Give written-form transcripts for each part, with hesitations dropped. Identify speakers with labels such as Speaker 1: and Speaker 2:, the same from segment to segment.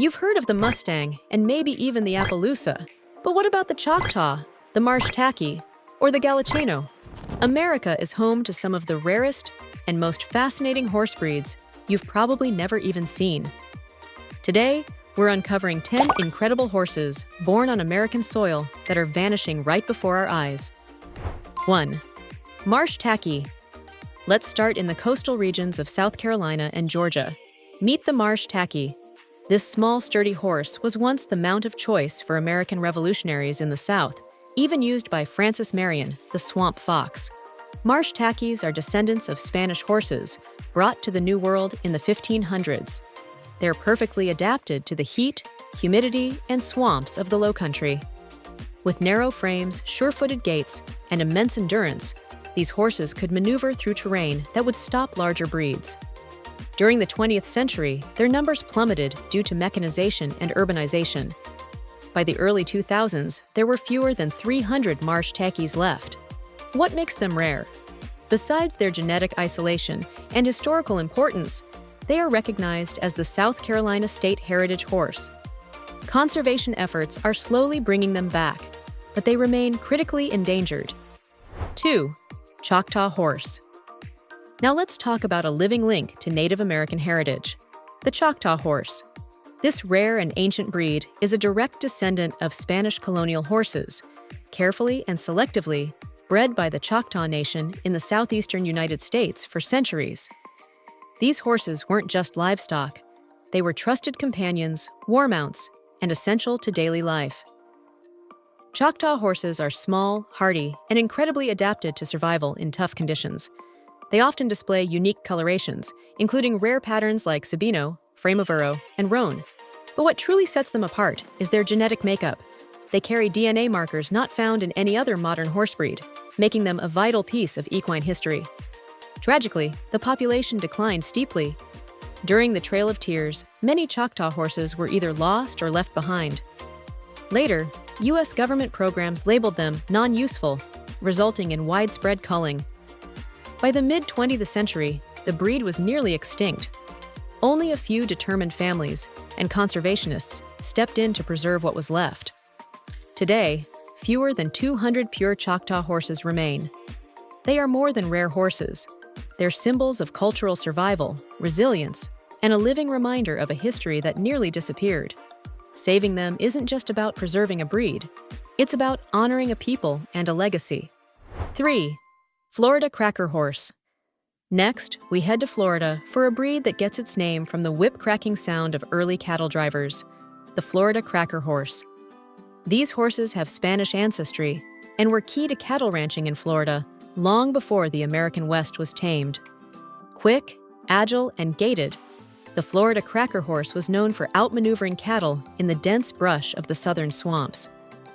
Speaker 1: You've heard of the Mustang and maybe even the Appaloosa, but what about the Choctaw, the Marsh Tacky, or the Galiceno? America is home to some of the rarest and most fascinating horse breeds you've probably never even seen. Today, we're uncovering 10 incredible horses born on American soil that are vanishing right before our eyes. 1. Marsh Tacky. Let's start in the coastal regions of South Carolina and Georgia. Meet the Marsh Tacky. This small, sturdy horse was once the mount of choice for American revolutionaries in the South, even used by Francis Marion, the swamp fox. Marsh Tackies are descendants of Spanish horses, brought to the New World in the 1500s. They're perfectly adapted to the heat, humidity, and swamps of the Lowcountry. With narrow frames, sure-footed gaits, and immense endurance, these horses could maneuver through terrain that would stop larger breeds. During the 20th century, their numbers plummeted due to mechanization and urbanization. By the early 2000s, there were fewer than 300 Marsh Tackies left. What makes them rare? Besides their genetic isolation and historical importance, they are recognized as the South Carolina State Heritage Horse. Conservation efforts are slowly bringing them back, but they remain critically endangered. 2. Choctaw Horse. Now let's talk about a living link to Native American heritage, the Choctaw Horse. This rare and ancient breed is a direct descendant of Spanish colonial horses, carefully and selectively bred by the Choctaw Nation in the southeastern United States for centuries. These horses weren't just livestock. They were trusted companions, war mounts, and essential to daily life. Choctaw horses are small, hardy, and incredibly adapted to survival in tough conditions. They often display unique colorations, including rare patterns like Sabino, Frame of Uro, and Roan. But what truly sets them apart is their genetic makeup. They carry DNA markers not found in any other modern horse breed, making them a vital piece of equine history. Tragically, the population declined steeply. During the Trail of Tears, many Choctaw horses were either lost or left behind. Later, U.S. government programs labeled them non-useful, resulting in widespread culling. By the mid-20th century, the breed was nearly extinct. Only a few determined families and conservationists stepped in to preserve what was left. Today, fewer than 200 pure Choctaw horses remain. They are more than rare horses. They're symbols of cultural survival, resilience, and a living reminder of a history that nearly disappeared. Saving them isn't just about preserving a breed. It's about honoring a people and a legacy. 3. Florida Cracker Horse. Next, we head to Florida for a breed that gets its name from the whip-cracking sound of early cattle drivers, the Florida Cracker Horse. These horses have Spanish ancestry and were key to cattle ranching in Florida long before the American West was tamed. Quick, agile, and gaited, the Florida Cracker Horse was known for outmaneuvering cattle in the dense brush of the southern swamps.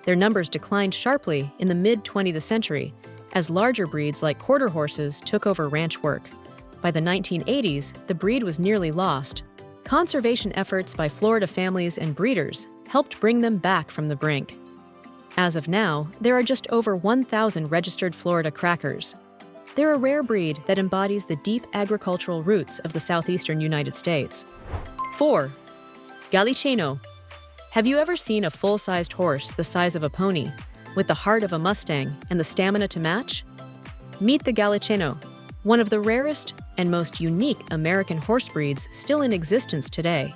Speaker 1: Their numbers declined sharply in the mid-20th century as larger breeds like quarter horses took over ranch work. By the 1980s, the breed was nearly lost. Conservation efforts by Florida families and breeders helped bring them back from the brink. As of now, there are just over 1,000 registered Florida Crackers. They're a rare breed that embodies the deep agricultural roots of the southeastern United States. 4. Galiceno. Have you ever seen a full-sized horse the size of a pony, with the heart of a Mustang and the stamina to match? Meet the Galiceno, one of the rarest and most unique American horse breeds still in existence today.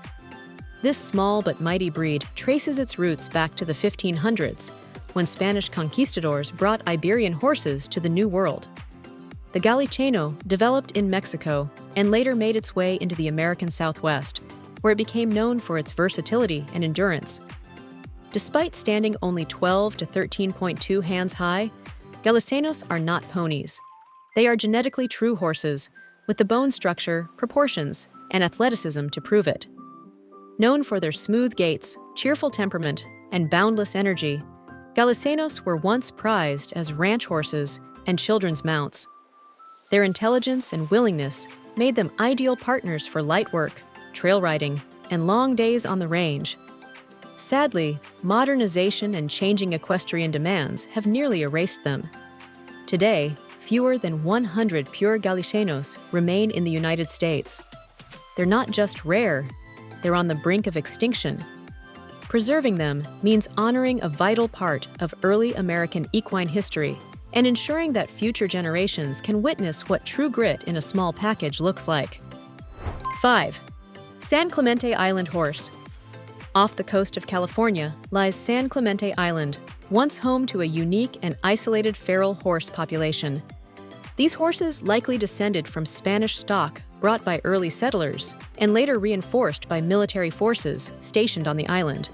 Speaker 1: This small but mighty breed traces its roots back to the 1500s, when Spanish conquistadors brought Iberian horses to the New World. The Galiceno developed in Mexico and later made its way into the American Southwest, where it became known for its versatility and endurance. Despite standing only 12 to 13.2 hands high, Galicenos are not ponies. They are genetically true horses, with the bone structure, proportions, and athleticism to prove it. Known for their smooth gaits, cheerful temperament, and boundless energy, Galicenos were once prized as ranch horses and children's mounts. Their intelligence and willingness made them ideal partners for light work, trail riding, and long days on the range. Sadly, modernization and changing equestrian demands have nearly erased them. Today, fewer than 100 pure Galicenos remain in the United States. They're not just rare, they're on the brink of extinction. Preserving them means honoring a vital part of early American equine history and ensuring that future generations can witness what true grit in a small package looks like. 5. San Clemente Island Horse. Off the coast of California lies San Clemente Island, once home to a unique and isolated feral horse population. These horses likely descended from Spanish stock brought by early settlers and later reinforced by military forces stationed on the island.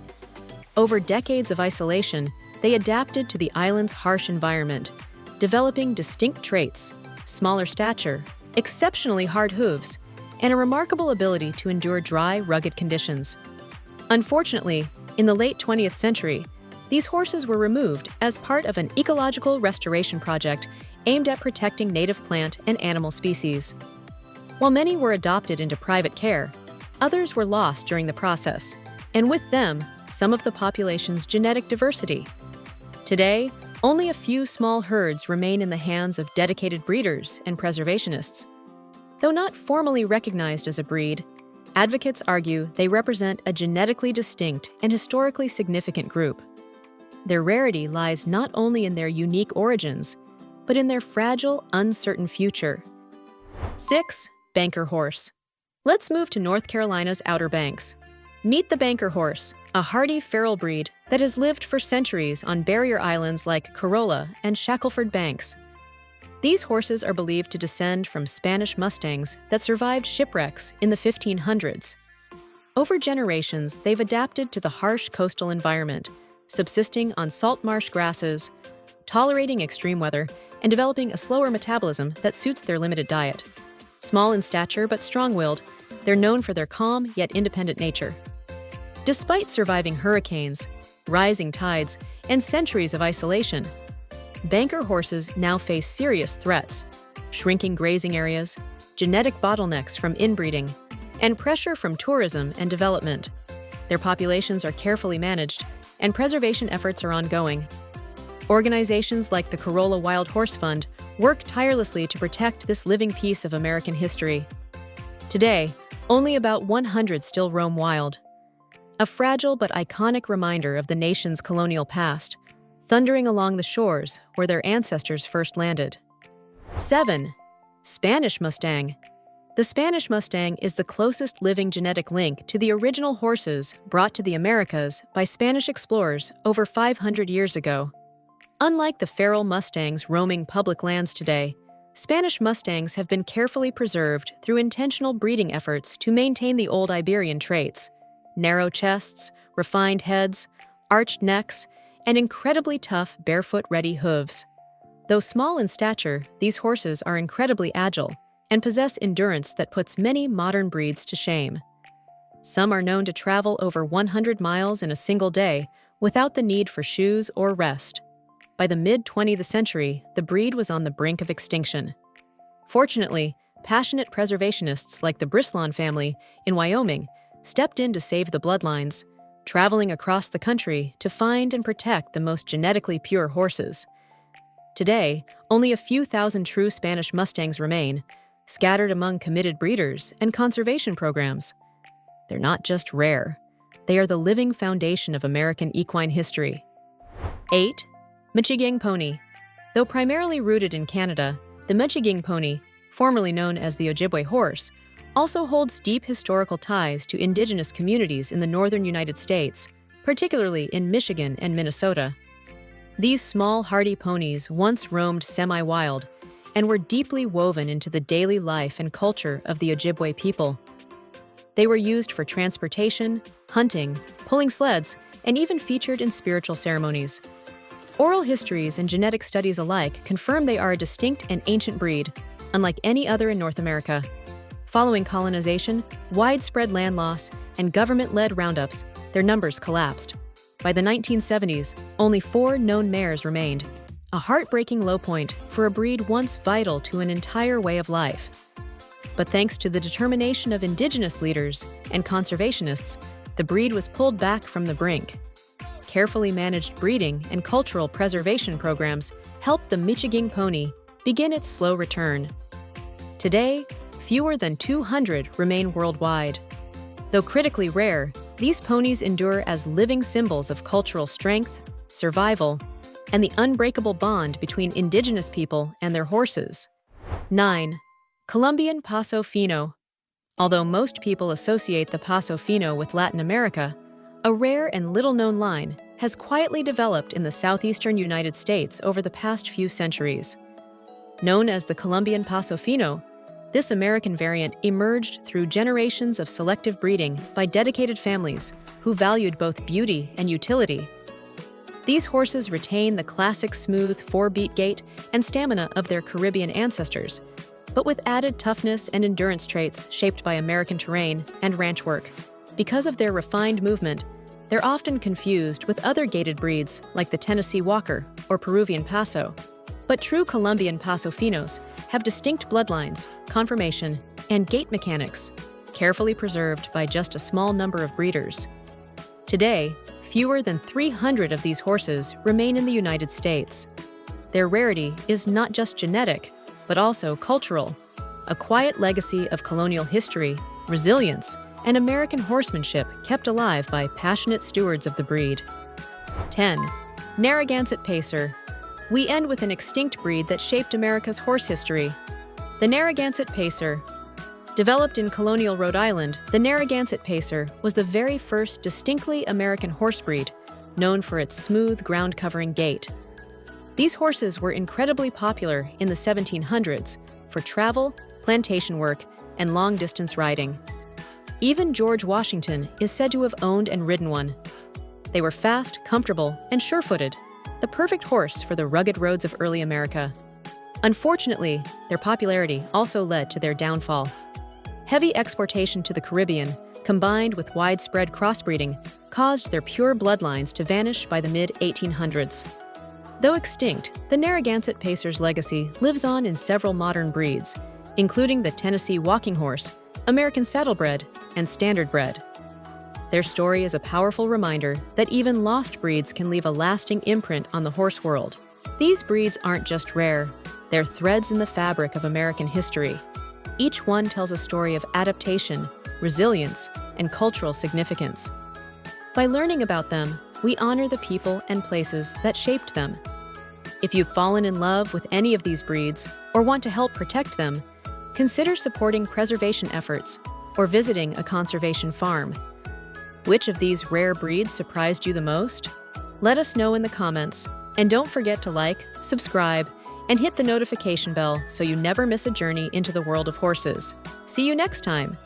Speaker 1: Over decades of isolation, they adapted to the island's harsh environment, developing distinct traits, smaller stature, exceptionally hard hooves, and a remarkable ability to endure dry, rugged conditions. Unfortunately, in the late 20th century, these horses were removed as part of an ecological restoration project aimed at protecting native plant and animal species. While many were adopted into private care, others were lost during the process, and with them, some of the population's genetic diversity. Today, only a few small herds remain in the hands of dedicated breeders and preservationists. Though not formally recognized as a breed, advocates argue they represent a genetically distinct and historically significant group. Their rarity lies not only in their unique origins, but in their fragile, uncertain future. 6. Banker Horse. Let's move to North Carolina's Outer Banks. Meet the Banker Horse, a hardy feral breed that has lived for centuries on barrier islands like Corolla and Shackleford Banks. These horses are believed to descend from Spanish Mustangs that survived shipwrecks in the 1500s. Over generations, they've adapted to the harsh coastal environment, subsisting on salt marsh grasses, tolerating extreme weather, and developing a slower metabolism that suits their limited diet. Small in stature but strong-willed, they're known for their calm yet independent nature. Despite surviving hurricanes, rising tides, and centuries of isolation, banker horses now face serious threats: shrinking grazing areas, genetic bottlenecks from inbreeding, and pressure from tourism and development. Their populations are carefully managed, and preservation efforts are ongoing. Organizations like the Corolla Wild Horse Fund work tirelessly to protect this living piece of American history. Today, only about 100 still roam wild. A fragile but iconic reminder of the nation's colonial past, thundering along the shores where their ancestors first landed. 7. Spanish Mustang. The Spanish Mustang is the closest living genetic link to the original horses brought to the Americas by Spanish explorers over 500 years ago. Unlike the feral Mustangs roaming public lands today, Spanish Mustangs have been carefully preserved through intentional breeding efforts to maintain the old Iberian traits: narrow chests, refined heads, arched necks, and incredibly tough barefoot-ready hooves. Though small in stature, these horses are incredibly agile and possess endurance that puts many modern breeds to shame. Some are known to travel over 100 miles in a single day without the need for shoes or rest. By the mid-20th century, the breed was on the brink of extinction. Fortunately, passionate preservationists like the Brislon family in Wyoming stepped in to save the bloodlines, traveling across the country to find and protect the most genetically pure horses. Today, only a few thousand true Spanish Mustangs remain, scattered among committed breeders and conservation programs. They're not just rare. They are the living foundation of American equine history. 8. Migang Pony. Though primarily rooted in Canada, the Migang Pony, formerly known as the Ojibwe horse, also holds deep historical ties to indigenous communities in the northern United States, particularly in Michigan and Minnesota. These small, hardy ponies once roamed semi-wild and were deeply woven into the daily life and culture of the Ojibwe people. They were used for transportation, hunting, pulling sleds, and even featured in spiritual ceremonies. Oral histories and genetic studies alike confirm they are a distinct and ancient breed, unlike any other in North America. Following colonization, widespread land loss, and government-led roundups, their numbers collapsed. By the 1970s, only 4 known mares remained, a heartbreaking low point for a breed once vital to an entire way of life. But thanks to the determination of indigenous leaders and conservationists, the breed was pulled back from the brink. Carefully managed breeding and cultural preservation programs helped the Migang Pony begin its slow return. Today, fewer than 200 remain worldwide. Though critically rare, these ponies endure as living symbols of cultural strength, survival, and the unbreakable bond between indigenous people and their horses. 9. Colombian Paso Fino. Although most people associate the Paso Fino with Latin America, a rare and little-known line has quietly developed in the southeastern United States over the past few centuries. Known as the Colombian Paso Fino, this American variant emerged through generations of selective breeding by dedicated families who valued both beauty and utility. These horses retain the classic smooth four-beat gait and stamina of their Caribbean ancestors, but with added toughness and endurance traits shaped by American terrain and ranch work. Because of their refined movement, they're often confused with other gaited breeds like the Tennessee Walker or Peruvian Paso. But true Colombian Paso Finos have distinct bloodlines, conformation, and gait mechanics, carefully preserved by just a small number of breeders. Today, fewer than 300 of these horses remain in the United States. Their rarity is not just genetic, but also cultural, a quiet legacy of colonial history, resilience, and American horsemanship kept alive by passionate stewards of the breed. 10. Narragansett Pacer. We end with an extinct breed that shaped America's horse history. The Narragansett Pacer. Developed in colonial Rhode Island, the Narragansett Pacer was the very first distinctly American horse breed, known for its smooth ground-covering gait. These horses were incredibly popular in the 1700s for travel, plantation work, and long-distance riding. Even George Washington is said to have owned and ridden one. They were fast, comfortable, and sure-footed, the perfect horse for the rugged roads of early America. Unfortunately, their popularity also led to their downfall. Heavy exportation to the Caribbean, combined with widespread crossbreeding, caused their pure bloodlines to vanish by the mid-1800s. Though extinct, the Narragansett Pacer's legacy lives on in several modern breeds, including the Tennessee Walking Horse, American Saddlebred, and Standardbred. Their story is a powerful reminder that even lost breeds can leave a lasting imprint on the horse world. These breeds aren't just rare, they're threads in the fabric of American history. Each one tells a story of adaptation, resilience, and cultural significance. By learning about them, we honor the people and places that shaped them. If you've fallen in love with any of these breeds or want to help protect them, consider supporting preservation efforts or visiting a conservation farm. Which of these rare breeds surprised you the most? Let us know in the comments, and don't forget to like, subscribe, and hit the notification bell so you never miss a journey into the world of horses. See you next time!